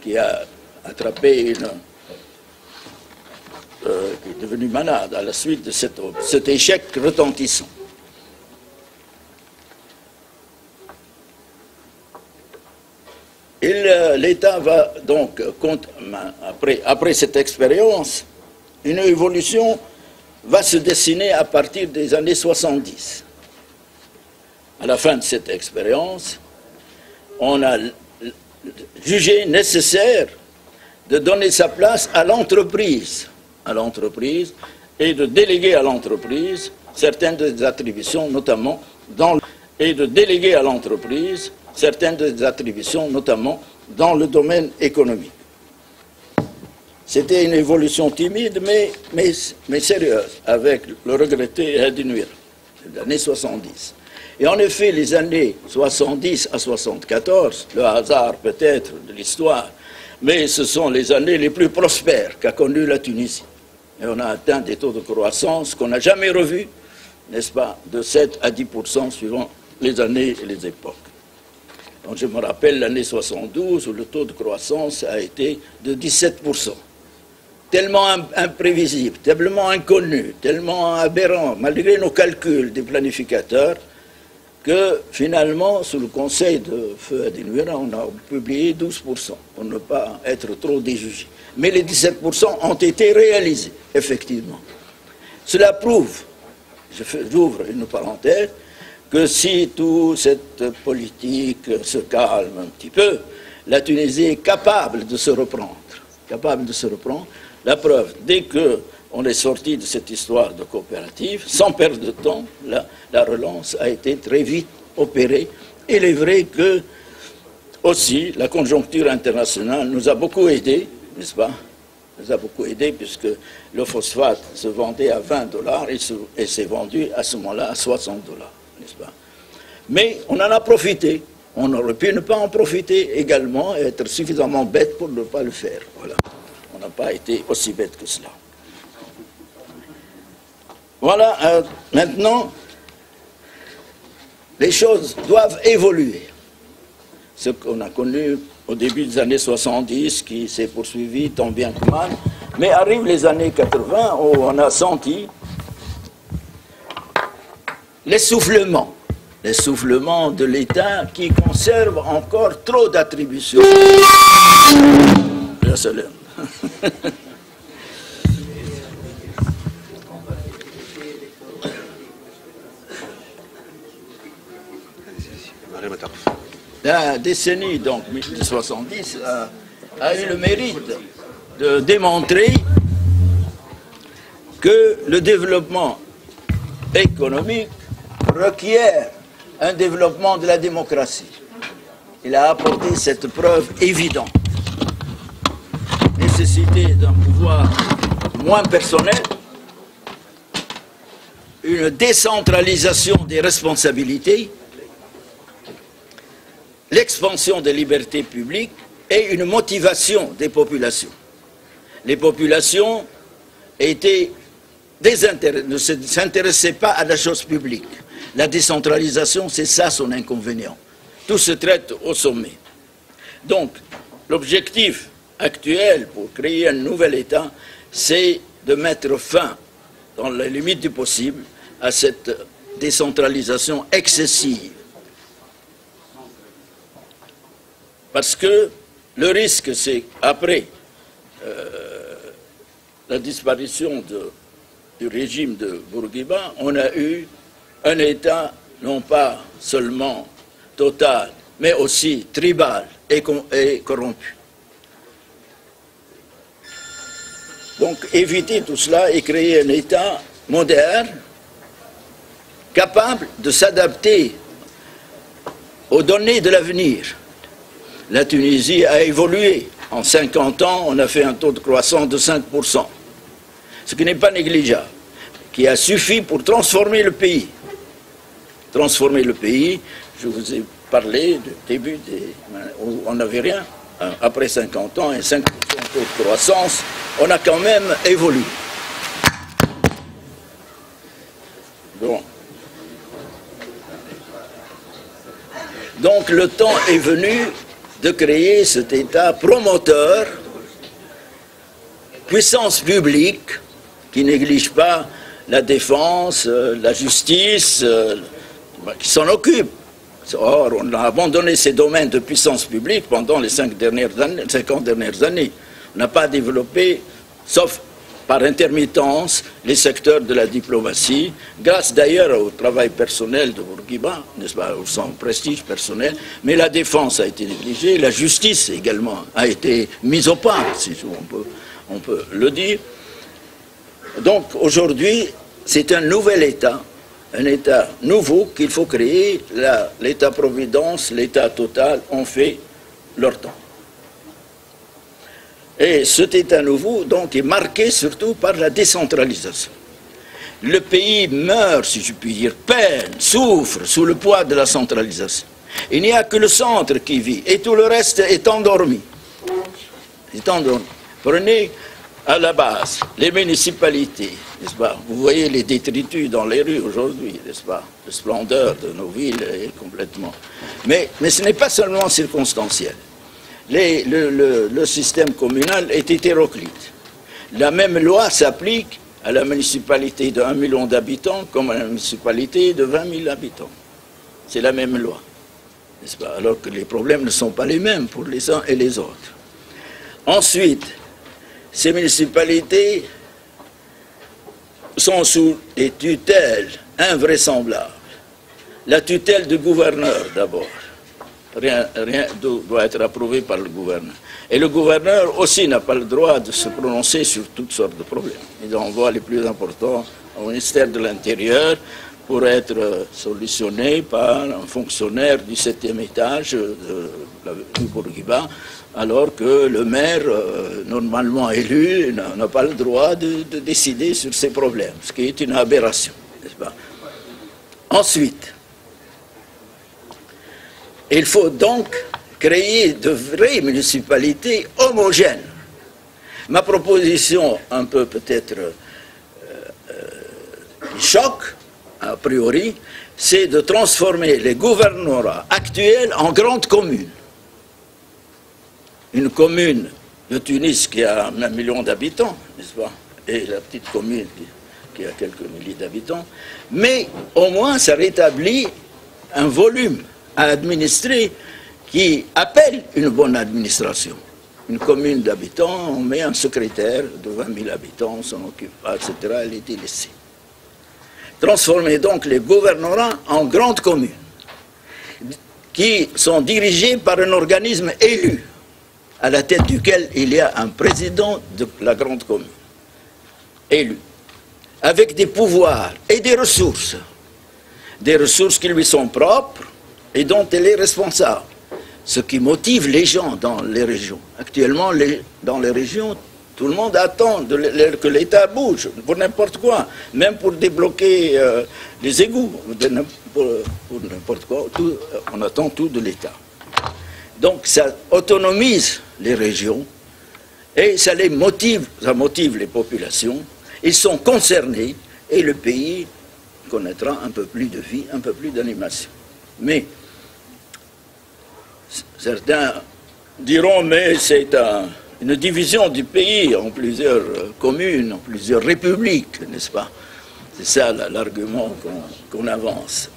qui a attrapé qui est devenu malade à la suite de cet échec retentissant. L'État va donc, après cette expérience, une évolution va se dessiner à partir des années 70. À la fin de cette expérience, on a jugé nécessaire de donner sa place à l'entreprise et de déléguer à l'entreprise certaines des attributions, notamment dans le domaine économique. C'était une évolution timide, mais sérieuse, avec le regretté Hadi Nouira, l'année 70. Et en effet, les années 70 à 74, le hasard peut-être de l'histoire, mais ce sont les années les plus prospères qu'a connues la Tunisie. Et on a atteint des taux de croissance qu'on n'a jamais revus, n'est-ce pas, de 7 à 10% suivant les années et les époques. Donc je me rappelle l'année 72 où le taux de croissance a été de 17%. Tellement imprévisible, tellement inconnu, tellement aberrant, malgré nos calculs des planificateurs, que finalement, sous le conseil de Feu Hadi Nouira, on a publié 12%, pour ne pas être trop déjugé. Mais les 17% ont été réalisés, effectivement. Cela prouve, j'ouvre une parenthèse, que si toute cette politique se calme un petit peu, la Tunisie est capable de se reprendre. La preuve, dès qu'on est sorti de cette histoire de coopérative, sans perdre de temps, la relance a été très vite opérée. Il est vrai que, aussi, la conjoncture internationale nous a beaucoup aidés, n'est-ce pas? Nous a beaucoup aidés puisque le phosphate se vendait à $20 et s'est vendu à ce moment-là à $60, n'est-ce pas? Mais on en a profité. On aurait pu ne pas en profiter également et être suffisamment bête pour ne pas le faire. Voilà. On n'a pas été aussi bête que cela. Voilà, maintenant, les choses doivent évoluer. Ce qu'on a connu au début des années 70, qui s'est poursuivi tant bien que mal, mais arrivent les années 80 où on a senti l'essoufflement de l'État qui conserve encore trop d'attributions. La décennie, donc 1970, a eu le mérite de démontrer que le développement économique requiert un développement de la démocratie. Il a apporté cette preuve évidente. Nécessité d'un pouvoir moins personnel, une décentralisation des responsabilités, l'expansion des libertés publiques et une motivation des populations. Les populations ne s'intéressaient pas à la chose publique. La décentralisation, c'est ça son inconvénient. Tout se traite au sommet. Donc, l'objectif actuel pour créer un nouvel État, c'est de mettre fin, dans les limites du possible, à cette décentralisation excessive. Parce que le risque, c'est après la disparition du régime de Bourguiba, on a eu un État non pas seulement total, mais aussi tribal et corrompu. Donc éviter tout cela et créer un État moderne, capable de s'adapter aux données de l'avenir. La Tunisie a évolué. En 50 ans, on a fait un taux de croissance de 5%, ce qui n'est pas négligeable, qui a suffi pour transformer le pays. Transformer le pays, je vous ai parlé du début où on n'avait rien, après 50 ans et 5% de croissance, on a quand même évolué. Bon. Donc le temps est venu de créer cet État promoteur, puissance publique, qui néglige pas la défense, la justice, qui s'en occupe. Or, on a abandonné ces domaines de puissance publique pendant les 50 dernières années. On n'a pas développé, sauf par intermittence, les secteurs de la diplomatie, grâce d'ailleurs au travail personnel de Bourguiba, n'est-ce pas, ou son prestige personnel, mais la défense a été négligée, la justice également a été mise au pas, si on peut le dire. Donc aujourd'hui, c'est un nouvel État, un État nouveau qu'il faut créer. L'État-providence, l'État total ont fait leur temps. Et cet État nouveau, donc, est marqué surtout par la décentralisation. Le pays meurt, si je puis dire, peine, souffre sous le poids de la centralisation. Il n'y a que le centre qui vit, et tout le reste est endormi. C'est endormi. Prenez à la base les municipalités, n'est-ce pas? Vous voyez les détritus dans les rues aujourd'hui, n'est-ce pas? La splendeur de nos villes est complètement... Mais ce n'est pas seulement circonstanciel. Le système communal est hétéroclite. La même loi s'applique à la municipalité de 1 million d'habitants comme à la municipalité de 20 000 habitants. C'est la même loi, n'est-ce pas? Alors que les problèmes ne sont pas les mêmes pour les uns et les autres. Ensuite, ces municipalités sont sous des tutelles invraisemblables. La tutelle du gouverneur d'abord. Rien doit être approuvé par le gouverneur. Et le gouverneur aussi n'a pas le droit de se prononcer sur toutes sortes de problèmes. Il envoie les plus importants au ministère de l'Intérieur pour être solutionné par un fonctionnaire du 7e étage du Bourguiba, alors que le maire, normalement élu, n'a pas le droit de décider sur ces problèmes, ce qui est une aberration, n'est-ce pas? Ensuite, il faut donc créer de vraies municipalités homogènes. Ma proposition, un peu peut-être qui choque, a priori, c'est de transformer les gouvernorats actuels en grandes communes. Une commune de Tunis qui a 1 million d'habitants, n'est-ce pas, et la petite commune qui a quelques milliers d'habitants, mais au moins ça rétablit un volume à administrer qui appelle une bonne administration. Une commune d'habitants, on met un secrétaire de 20 000 habitants, on s'en occupe pas, etc., elle est délaissée. Transformer donc les gouvernorats en grandes communes qui sont dirigées par un organisme élu, à la tête duquel il y a un président de la grande commune, élu, avec des pouvoirs et des ressources qui lui sont propres et dont elle est responsable, ce qui motive les gens dans les régions. Actuellement, dans les régions, tout le monde attend que l'État bouge, pour n'importe quoi, même pour débloquer les égouts, pour n'importe quoi, on attend tout de l'État. Donc ça autonomise les régions et ça motive les populations, ils sont concernés et le pays connaîtra un peu plus de vie, un peu plus d'animation. Mais certains diront, mais c'est une division du pays en plusieurs communes, en plusieurs républiques, n'est-ce pas? C'est ça l'argument qu'on avance.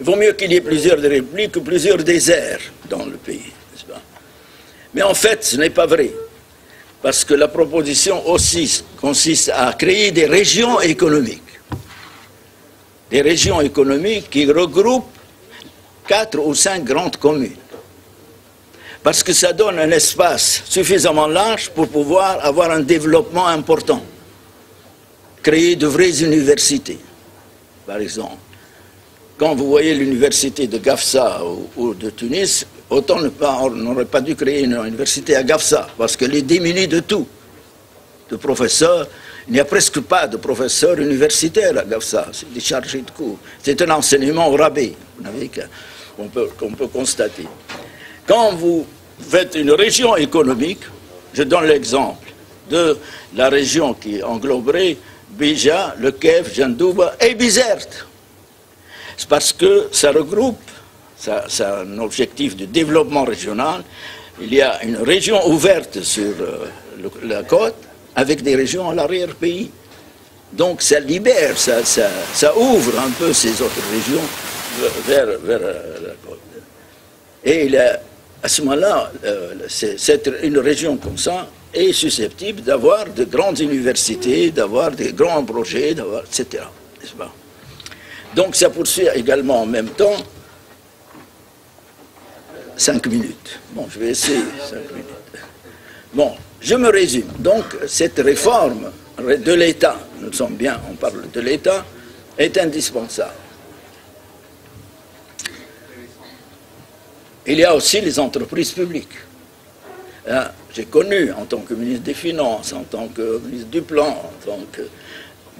Il vaut mieux qu'il y ait plusieurs républiques que plusieurs déserts dans le pays, n'est-ce pas? Mais en fait, ce n'est pas vrai. Parce que la proposition aussi consiste à créer des régions économiques. Des régions économiques qui regroupent 4 ou 5 grandes communes. Parce que ça donne un espace suffisamment large pour pouvoir avoir un développement important. Créer de vraies universités, par exemple. Quand vous voyez l'université de Gafsa ou de Tunis, autant on n'aurait pas dû créer une université à Gafsa, parce qu'elle est démunie de tout. De professeurs, il n'y a presque pas de professeurs universitaires à Gafsa, c'est des chargés de cours. C'est un enseignement au rabais, qu'on peut constater. Quand vous faites une région économique, je donne l'exemple de la région qui engloberait Béja, Le Kef, Jandouba et Bizerte. C'est parce que ça regroupe, c'est un objectif de développement régional. Il y a une région ouverte sur la côte avec des régions à l'arrière-pays. Donc ça libère, ça ouvre un peu ces autres régions vers la côte. Et à ce moment-là, une région comme ça est susceptible d'avoir de grandes universités, d'avoir des grands projets, etc. N'est-ce pas? Donc ça poursuit également en même temps 5 minutes. Bon, je vais essayer 5 minutes. Bon, je me résume. Donc cette réforme de l'État, nous sommes bien, on parle de l'État, est indispensable. Il y a aussi les entreprises publiques. J'ai connu en tant que ministre des Finances, en tant que ministre du Plan, en tant que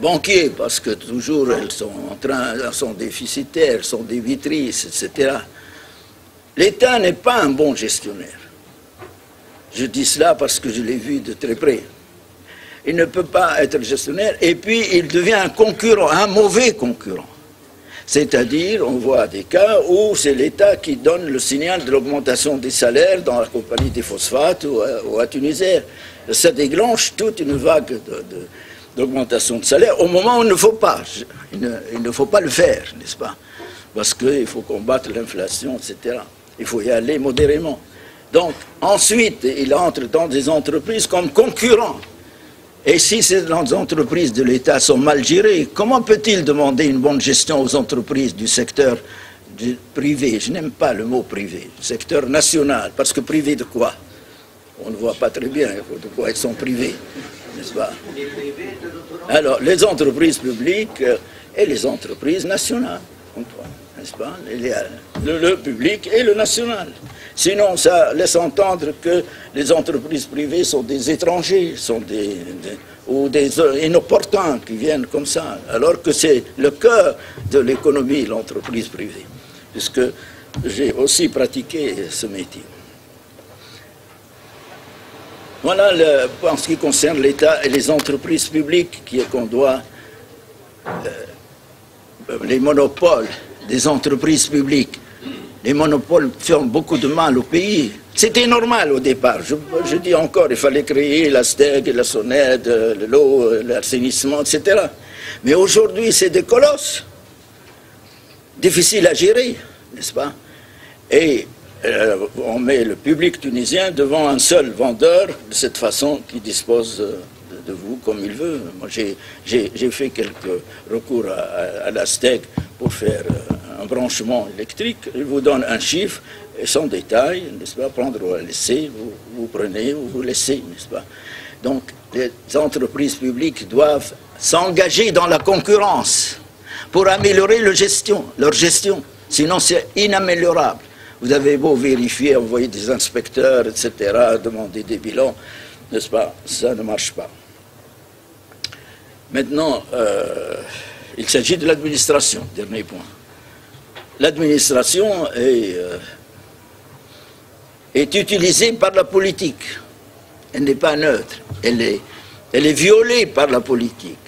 banquier, parce que toujours elles sont déficitaires, elles sont débitrices, etc. L'État n'est pas un bon gestionnaire. Je dis cela parce que je l'ai vu de très près. Il ne peut pas être gestionnaire, et puis il devient un concurrent, un mauvais concurrent. C'est-à-dire, on voit des cas où c'est l'État qui donne le signal de l'augmentation des salaires dans la compagnie des phosphates ou à Tunisair. Ça déclenche toute une vague d'augmentation de salaire au moment où il ne faut pas. Il ne faut pas le faire, n'est-ce pas? Parce qu'il faut combattre l'inflation, etc. Il faut y aller modérément. Donc, ensuite, il entre dans des entreprises comme concurrents. Et si ces entreprises de l'État sont mal gérées, comment peut-il demander une bonne gestion aux entreprises du secteur privé? Je n'aime pas le mot privé, secteur national, parce que privé de quoi? On ne voit pas très bien de quoi elles sont privées, n'est-ce pas? Alors, les entreprises publiques et les entreprises nationales, n'est-ce pas? Il y a le public et le national. Sinon, ça laisse entendre que les entreprises privées sont des étrangers, ou des inopportuns qui viennent comme ça, alors que c'est le cœur de l'économie, l'entreprise privée, puisque j'ai aussi pratiqué ce métier. Voilà en ce qui concerne l'État et les entreprises publiques qu'on doit... les monopoles des entreprises publiques. Les monopoles font beaucoup de mal au pays. C'était normal au départ. Je dis encore, il fallait créer la STEG, la SONED, l'eau, l'assainissement, etc. Mais aujourd'hui, c'est des colosses. Difficiles à gérer, n'est-ce pas? Et on met le public tunisien devant un seul vendeur, de cette façon, qui dispose de vous comme il veut. Moi, j'ai fait quelques recours à la STEG pour faire un branchement électrique. Il vous donne un chiffre et sans détail, n'est-ce pas, prendre ou laisser, vous prenez ou vous laissez, n'est-ce pas. Donc, les entreprises publiques doivent s'engager dans la concurrence pour améliorer leur gestion. Sinon, c'est inaméliorable. Vous avez beau vérifier, envoyer des inspecteurs, etc., demander des bilans, n'est-ce pas, ça ne marche pas. Maintenant, il s'agit de l'administration, dernier point. L'administration est utilisée par la politique. Elle n'est pas neutre. Elle est violée par la politique.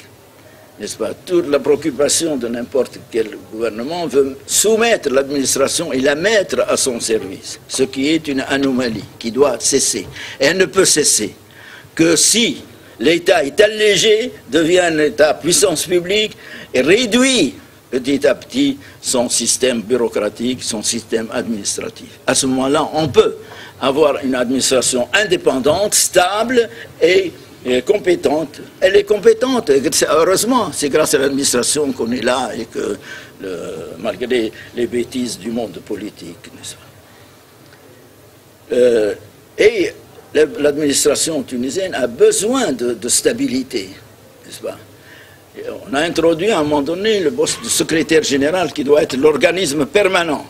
N'est-ce pas? Toute la préoccupation de n'importe quel gouvernement veut soumettre l'administration et la mettre à son service, ce qui est une anomalie qui doit cesser. Et elle ne peut cesser que si l'État est allégé, devient un État puissance publique et réduit petit à petit son système bureaucratique, son système administratif. À ce moment-là, on peut avoir une administration indépendante, stable et compétente. Elle est compétente, heureusement, c'est grâce à l'administration qu'on est là et que, malgré les bêtises du monde politique, n'est-ce pas? Et l'administration tunisienne a besoin de stabilité, n'est-ce pas? On a introduit à un moment donné le poste de secrétaire général qui doit être l'organisme permanent,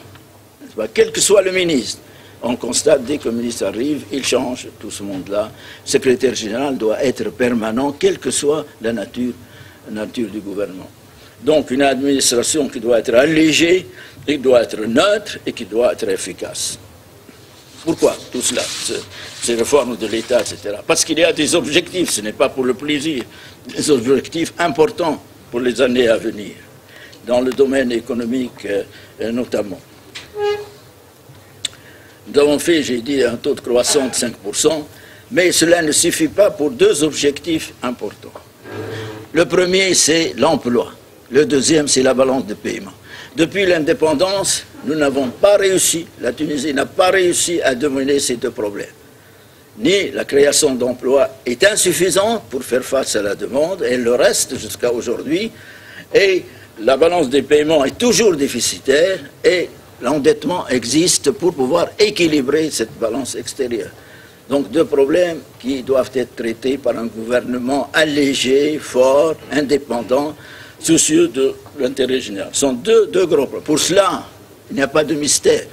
n'est-ce pas? Quel que soit le ministre. On constate, dès que le ministre arrive, il change tout ce monde-là. Le secrétaire général doit être permanent, quelle que soit la nature du gouvernement. Donc une administration qui doit être allégée, qui doit être neutre et qui doit être efficace. Pourquoi tout cela, ces réformes de l'État, etc. Parce qu'il y a des objectifs, ce n'est pas pour le plaisir, des objectifs importants pour les années à venir, dans le domaine économique notamment. Nous avons fait, j'ai dit, un taux de croissance de 5%, mais cela ne suffit pas pour deux objectifs importants. Le premier, c'est l'emploi. Le deuxième, c'est la balance de paiement. Depuis l'indépendance, nous n'avons pas réussi, la Tunisie n'a pas réussi à dominer ces deux problèmes. Ni la création d'emplois est insuffisante pour faire face à la demande, elle le reste jusqu'à aujourd'hui, et la balance des paiements est toujours déficitaire, et l'endettement existe pour pouvoir équilibrer cette balance extérieure. Donc deux problèmes qui doivent être traités par un gouvernement allégé, fort, indépendant, soucieux de l'intérêt général. Ce sont deux gros problèmes. Pour cela, il n'y a pas de mystère.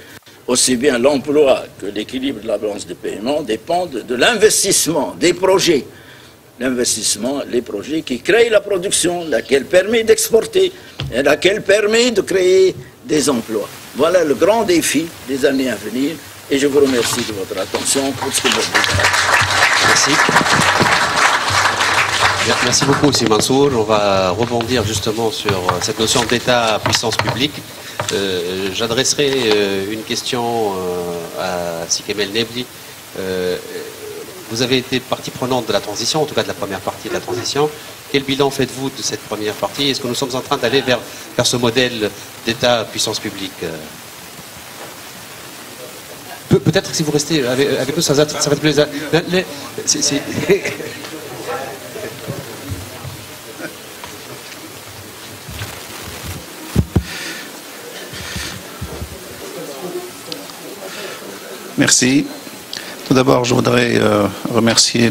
Aussi bien l'emploi que l'équilibre de la balance de paiement dépendent de l'investissement, des projets. L'investissement, les projets qui créent la production, laquelle permet d'exporter, et laquelle permet de créer des emplois. Voilà le grand défi des années à venir. Et je vous remercie de votre attention pour ce que vous dites. Merci. Merci beaucoup, Si Mansour. On va rebondir justement sur cette notion d'État puissance publique. J'adresserai une question à Si Kamel Nebli. Vous avez été partie prenante de la transition, en tout cas de la première partie de la transition. Quel bilan faites-vous de cette première partie? Est-ce que nous sommes en train d'aller vers ce modèle d'État puissance publique? Peut-être que si vous restez avec nous, ça va être plus... Merci. Tout d'abord, je voudrais remercier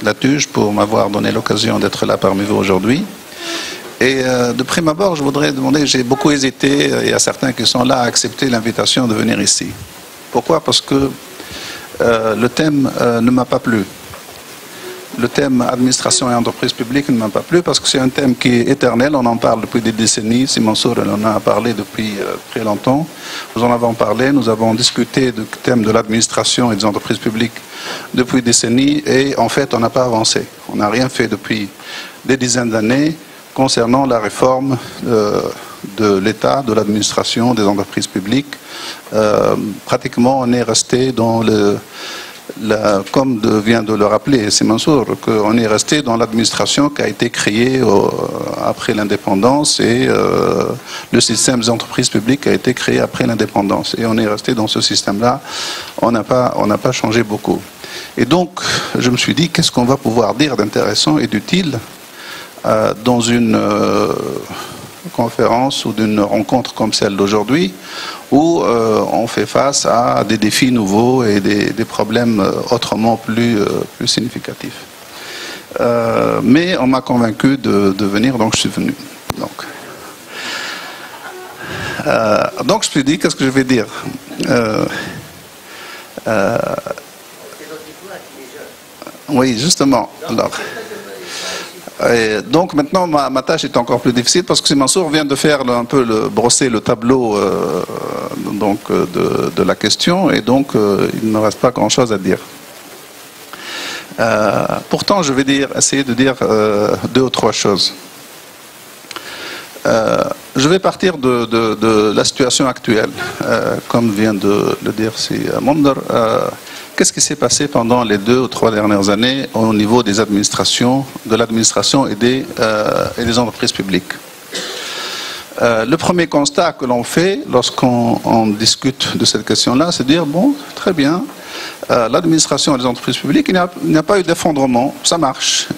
la TUJ pour m'avoir donné l'occasion d'être là parmi vous aujourd'hui. Et de prime abord, je voudrais demander, j'ai beaucoup hésité, il y a certains qui sont là à accepter l'invitation de venir ici. Pourquoi? Parce que le thème ne m'a pas plu. Le thème administration et entreprise publique ne m'a pas plu parce que c'est un thème qui est éternel, on en parle depuis des décennies. Si Mansour en a parlé depuis très longtemps. Nous en avons parlé, nous avons discuté du thème de l'administration et des entreprises publiques depuis des décennies et en fait on n'a pas avancé. On n'a rien fait depuis des dizaines d'années concernant la réforme de l'État, de l'administration, des entreprises publiques. Pratiquement on est resté dans comme vient de le rappeler C'est Mansour, qu'on est resté dans l'administration qui a été créée après l'indépendance et le système des entreprises publiques a été créé après l'indépendance. Et on est resté dans ce système-là, on n'a pas changé beaucoup. Et donc, je me suis dit, qu'est-ce qu'on va pouvoir dire d'intéressant et d'utile dans une conférence ou d'une rencontre comme celle d'aujourd'hui où on fait face à des défis nouveaux et des problèmes autrement plus significatifs. Mais on m'a convaincu de venir, donc je suis venu. Donc je me suis dit, qu'est-ce que je vais dire oui, justement. Alors, et donc maintenant ma tâche est encore plus difficile parce que Si Mansour vient de faire un peu brosser le tableau de la question et donc il ne me reste pas grand chose à dire. Pourtant je vais essayer de dire deux ou trois choses. Je vais partir de la situation actuelle, comme vient de le dire Si Monder. Qu'est-ce qui s'est passé pendant les 2 ou 3 dernières années au niveau des administrations, de l'administration et des entreprises publiques? Le premier constat que l'on fait lorsqu'on discute de cette question-là, c'est de dire, bon, très bien, l'administration et les entreprises publiques, il n'y a pas eu d'effondrement, ça marche.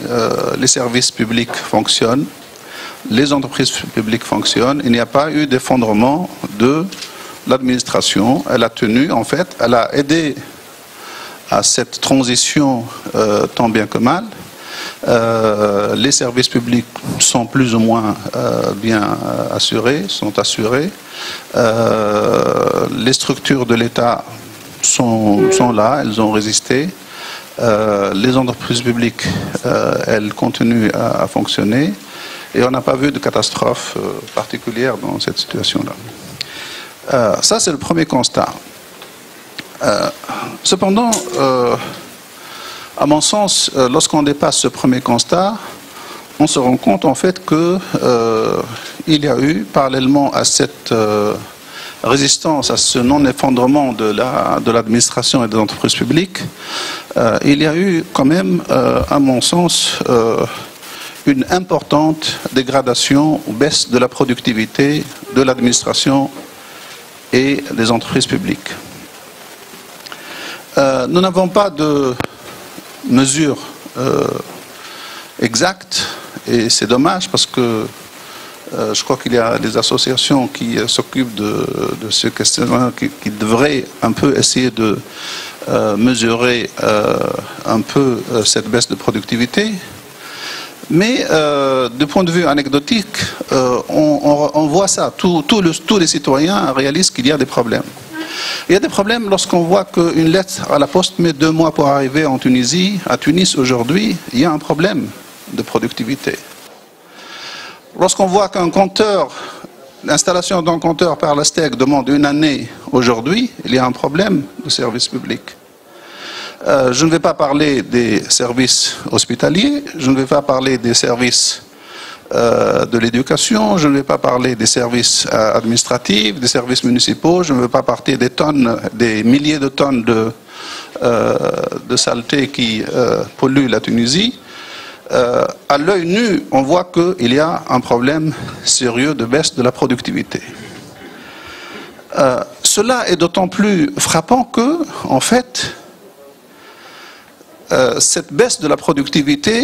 Les services publics fonctionnent, les entreprises publiques fonctionnent, il n'y a pas eu d'effondrement de l'administration. Elle a tenu, en fait, elle a aidé à cette transition tant bien que mal. Les services publics sont plus ou moins bien assurés, sont assurés. Les structures de l'État sont là, elles ont résisté. Les entreprises publiques, elles continuent à fonctionner. Et on n'a pas vu de catastrophe particulière dans cette situation-là. Ça, c'est le premier constat. Cependant, à mon sens, lorsqu'on dépasse ce premier constat, on se rend compte en fait que il y a eu, parallèlement à cette résistance, à ce non-effondrement de l'administration et des entreprises publiques, il y a eu quand même, à mon sens, une importante dégradation ou baisse de la productivité de l'administration et des entreprises publiques. Nous n'avons pas de mesures exactes et c'est dommage parce que je crois qu'il y a des associations qui s'occupent de ce questionnement qui devraient un peu essayer de mesurer un peu cette baisse de productivité. Mais du point de vue anecdotique, on voit ça. Tous les citoyens réalisent qu'il y a des problèmes. Il y a des problèmes lorsqu'on voit qu'une lettre à la poste met 2 mois pour arriver en Tunisie. À Tunis aujourd'hui, il y a un problème de productivité. Lorsqu'on voit qu'un compteur, l'installation d'un compteur par la STEC demande 1 année aujourd'hui, il y a un problème de service public. Je ne vais pas parler des services hospitaliers, je ne vais pas parler des services de l'éducation, je ne vais pas parler des services administratifs, des services municipaux, je ne vais pas parler des milliers de tonnes de saleté qui polluent la Tunisie. À l'œil nu, on voit qu'il y a un problème sérieux de baisse de la productivité. Cela est d'autant plus frappant que, en fait, cette baisse de la productivité